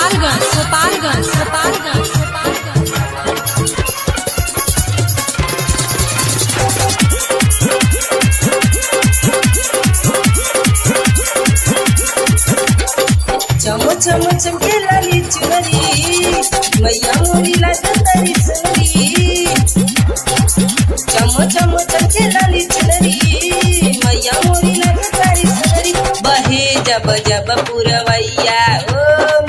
गोपालगंज गोपालगंज गोपालगंज चम चम चमके लाली चुनरी मैया मोरी लागतारी सुनरी। चम चम चमके लाली चुनरी मैया मोरी लागतारी सुनरी। बहे जब जब पुरवैया ओ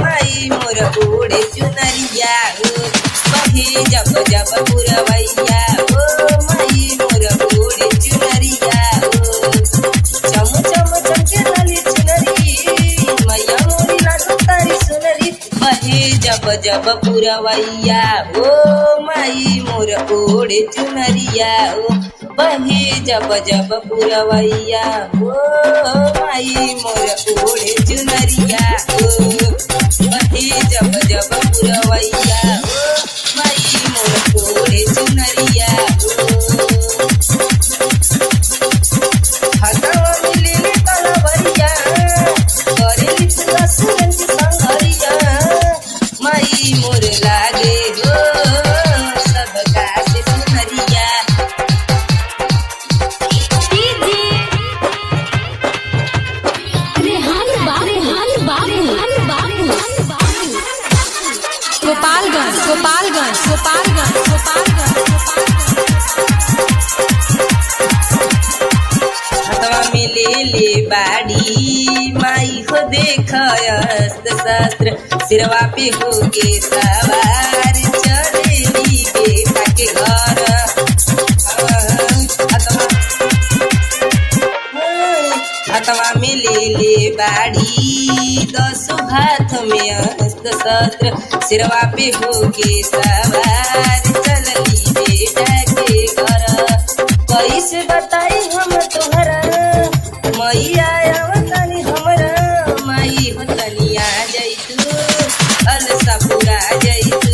माई मोर ओढ़े चुनरिया ओ। बहे जब जब पुरवैया ओ माई मोर ओढ़े चुनरिया ओ। चम चम चमके लाली चुनरी मैया मोरी लागतारी सुनरी। बहे जब जब पुरवैया ओ माई मोर ओढ़े चुनरिया ओ। बहे जब जब पुरवैया ओ माई मोर ओढ़े चुनरिया ओ। बहे जब जब पुरवैया ओ माई मोर ओढ़े चुनरिया ओ। हथवा मिले तलवरिया करेली पूरा सुरन की संगरिया। माई मोर लागे हो सबका से सुनरिया। गोपालगंज गोपालगंज गोपालगंज गोपालगंज हथवा में ले बाड़ी माई हो देख अस्त्र शस्त्र। सिरवा पे हो के सवार चलेली बेटा के घर। हथवा में ले बाड़ी 10 हाथ में अस्त्र शस्त्र। सिरवा पे हो के सवार चलली बेटा के घर। कैसे बताई हम तोहरा मैया आवतानी हमरा। माई हो तनी आ जैतू अलसा पूरा जैतू।